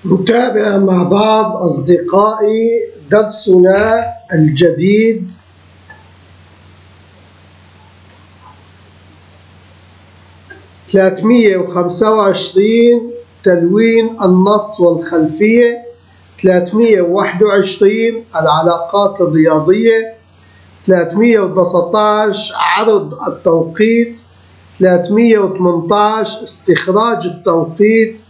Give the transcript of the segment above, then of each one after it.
نتابع مع بعض أصدقائي درسنا الجديد (325) تلوين النص والخلفية، 321 العلاقات الرياضية، 319 عرض التوقيت، 318 استخراج التوقيت،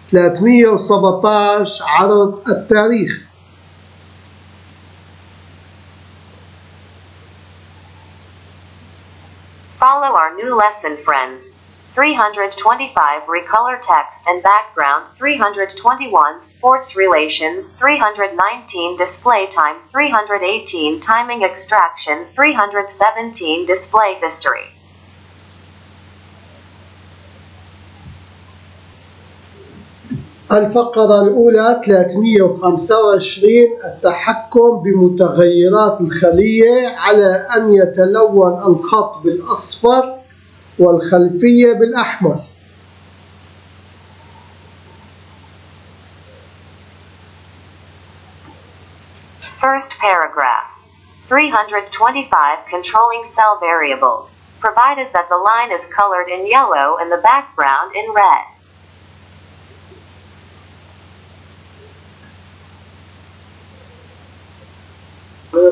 317 عرض التاريخ. Follow our new lesson, friends. 325 Recolor text and background, 321 Sports relations, 319 Display time, 318 Timing extraction, 317 Display history. الفقرة الأولى 325 التحكم بمتغيرات الخلية على أن يتلون الخط بالأصفر والخلفية بالأحمر. First paragraph. 325 controlling cell variables, provided that the line is colored in yellow and the background in red.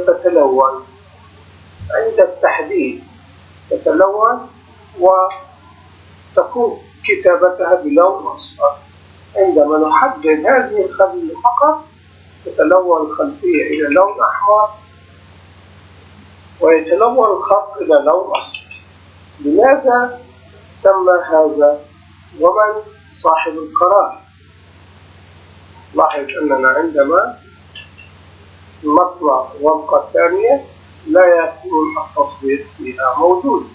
تتلون عند التحديد، تتلون وتكون كتابتها بلون أصفر. عندما نحدد هذه الخلية فقط تتلون الخلفية إلى لون أحمر ويتلون الخط إلى لون أصفر. لماذا تم هذا ومن صاحب القرار؟ لاحظ أننا عندما نصنع ورقة ثانية لا يكون التطبيق فيها موجود.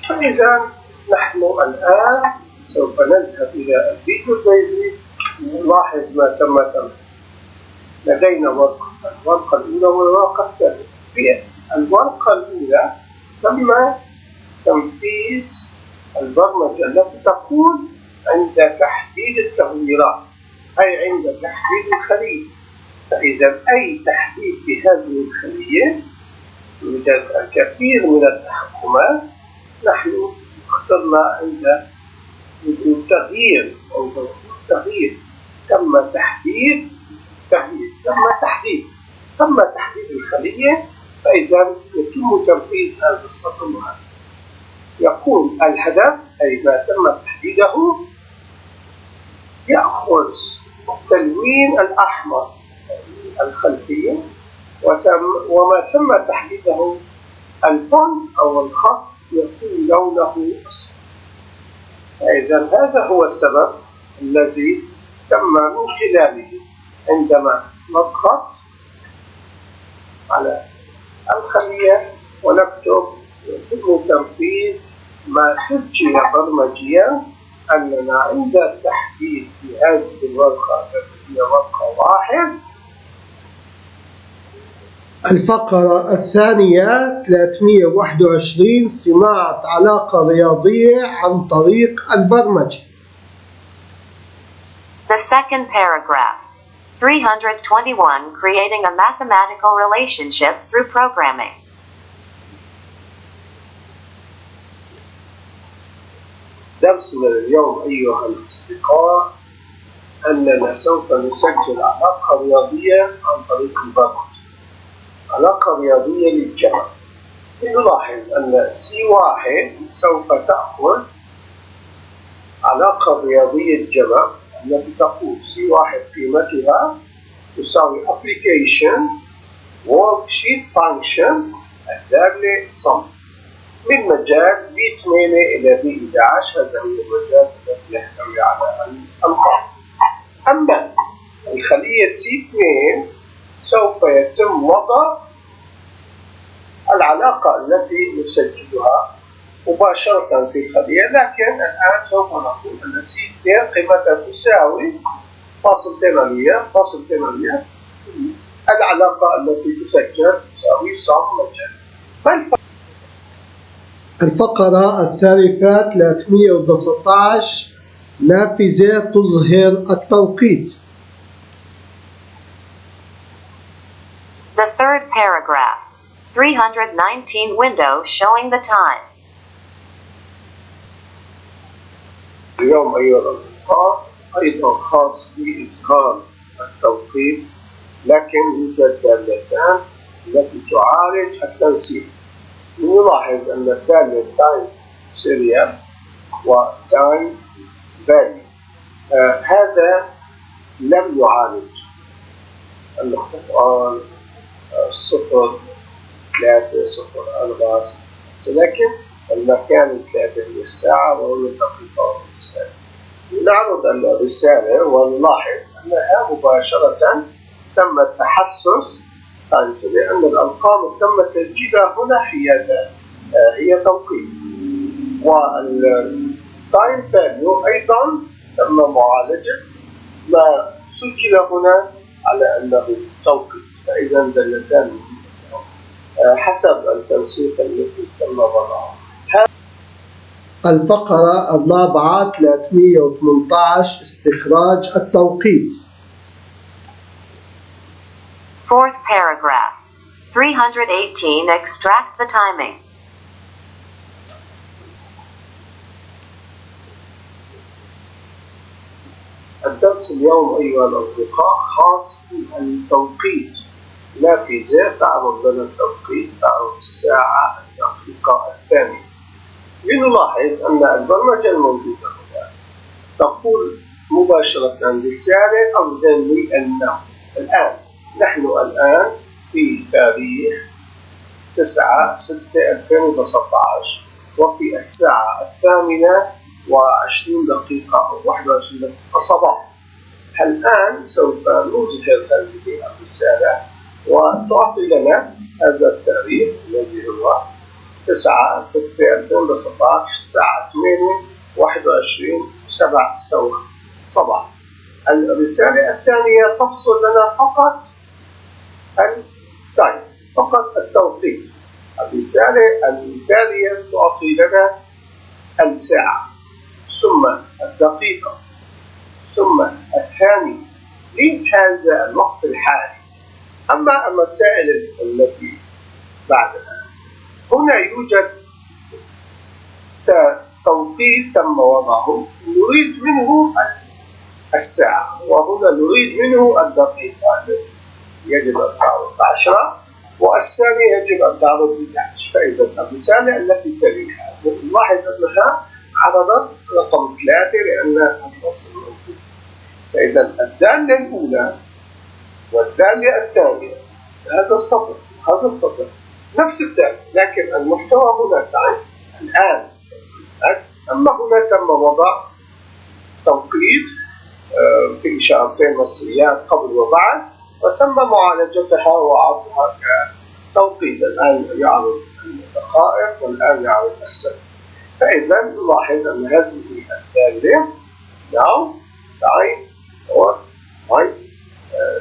فإذا نحن الآن سوف نذهب إلى الفيجوال بيزك نلاحظ ما تم تنفيذه. لدينا الورقة الأولى والورقة الثانية. في الورقة الأولى تم تنفيذ البرمجة التي تكون عند تحديد التغييرات، أي عند تحديد الخلية. فإذا أي تحديد في هذه الخلية يوجد الكثير من التحكمات، نحن اخترنا عند التغيير أو التغيير تم تحديد الخلية. فإذا يتم تنفيذ هذا السطر وهذا. يكون الهدف أي ما تم تحديده يأخذ التلوين الأحمر الخلفية وما تم تحديده الفون أو الخط يكون لونه أصفر. إذا هذا هو السبب الذي تم من خلاله عندما نضغط على الخلية ونكتب يتم تنفيذ ما سجل برمجيا أننا عند التحديد في هذه الورقة هي ورقة واحد. الفقرة الثانية 321 صناعة علاقة رياضية عن طريق البرمجة. The second paragraph. 321 creating a mathematical relationship through programming. درسنا اليوم أيها الأصدقاء أننا سوف نسجل علاقة رياضية عن طريق البرمجة. علاقة رياضية للجمع. نلاحظ أن C1 سوف تأخذ علاقة رياضية الجمع التي تقول C1 قيمتها تساوي application worksheet function الدالة sum من مجال B8 إلى B11. هذا هو المجال الذي يحتوي على الأرقام. أما الخلية C2 سوف يتم وضع العلاقة التي نسجلها مباشرة في الخلية، لكن الآن سوف نقول أن C2 قيمتها تساوي فاصل 8 العلاقة التي تسجل تساوي صم مجال. الفقرة الثالثة 319 نافذة تظهر التوقيت. The third paragraph. 319 window showing the time. اليوم أيها الأصدقاء أيضا خاص بإظهار التوقيت، لكن يوجد دالتان التي تعالج التنسيق. نلاحظ أن الدالة تايم سيريال وتايم فاليو هذا لم يعالج القرآن 03 لكن المكان 3 هي الساعة وهي الدقيقة والثانية. نعرض الرسالة ونلاحظ أنها مباشرة تم التحسس لأن الأرقام تم تسجيلها هنا هي توقيت، والتايم فاليو أيضا تم معالجة ما سجل هنا على أنه توقيت، فإذا دلتان حسب التنسيق التي تم وضعها. الفقرة الرابعة 318 استخراج التوقيت. Fourth paragraph. 318 extract the timing. الدرس اليوم أيها الأصدقاء خاص بالتوقيت. نافذة تعرض لنا التوقيت، تعرض الساعة، الدقيقة، الثانية. لنلاحظ أن البرمجة الموجودة هنا تقول مباشرة رسالة أفضل لي أنه الآن نحن الآن في تاريخ 9/6/2019 وفي الساعة 8:20 أو 21 دقيقة صباحا. الآن سوف نظهر هذه الرسالة وتعطي لنا هذا التاريخ الذي هو 9/6/2019 الساعة 8:21 صباحا. الرسالة الثانية تفصل لنا فقط التايم، فقط التوقيت. الرسالة التالية تعطي لنا الساعة ثم الدقيقة ثم الثانية لهذا الوقت الحالي. أما المسائل التي بعدها هنا يوجد توقيت تم وضعه نريد منه الساعة، وهنا نريد منه الدقيقة يجب أن تعرض 10 والثانية يجب أن تعرض 11. فإذا الرسالة التي تليها نلاحظ أنها عرضت رقم 3 لأن الفصل موجود. فإذا الدالة الأولى والدالة الثانية هذا السطر وهذا السطر نفس الدالة، لكن المحتوى هنا الآن، أما هنا تم وضع توقيت في إشارتين نصيات قبل وبعد وتم معالجتها وعرضها كتوقيت. الآن يعرض الدقائق والآن يعرض السنة. فإذا نلاحظ أن هذه الدالة now time or my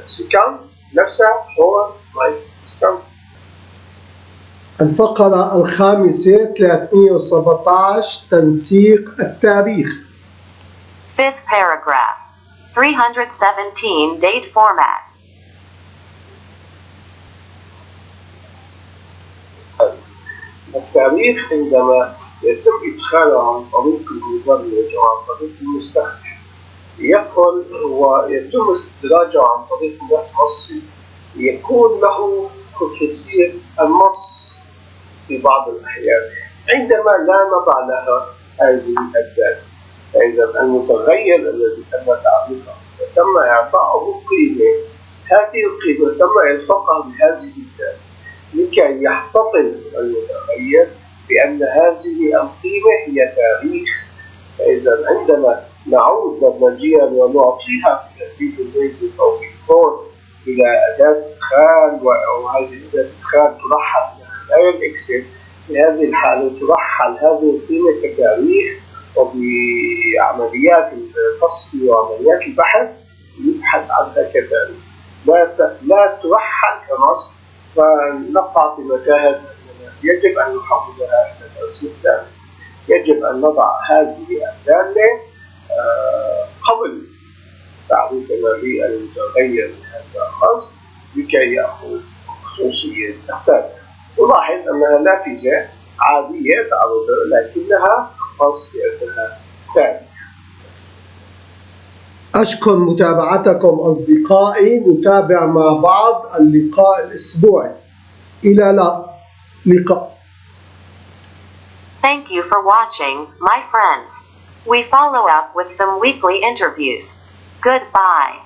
second نفسها هو my second. الفقرة الخامسة 317 تنسيق التاريخ. Fifth paragraph. 317 date format. التاريخ عندما يتم إدخاله عن طريق المبرمج وعن طريق المستخدم يدخل ويتم استدراجه عن طريق نفس نصي، يكون له خصوصية النص في بعض الأحيان عندما لا نضع لها هذه الدالة. فإذا المتغير الذي تم تعريفه وتم إعطائه قيمة، هذه القيمة تم إلصاقها بهذه الدالة لكي يحتفظ المتغير بأن هذه القيمة هي تاريخ. فإذا عندما نعود برمجيا ونعطيها في تدريب البيزك أو الكود إلى أداة إدخال، وهذه الأداة إدخال ترحل إلى خلايا الإكسل، في هذه الحالة ترحل هذه القيمة كتاريخ، وبعمليات الفصل وعمليات البحث يبحث عنها كتاريخ، لا ترحل كنص فنقع في متاهة. يجب أن نحولها إلى تنسيق ثاني. يجب أن نضع هذه الدالة تعريفنا للمتغير من هذا الخاص لكي يأخذ خصوصية الثانية. نلاحظ أنها نافذة عادية تعرض لكنها خاص بأنها ثانية. أشكر متابعتكم أصدقائي. نتابع مع بعض اللقاء الأسبوعي. إلى اللقاء. Thank you for watching, my friends. We follow up with some weekly interviews. Goodbye.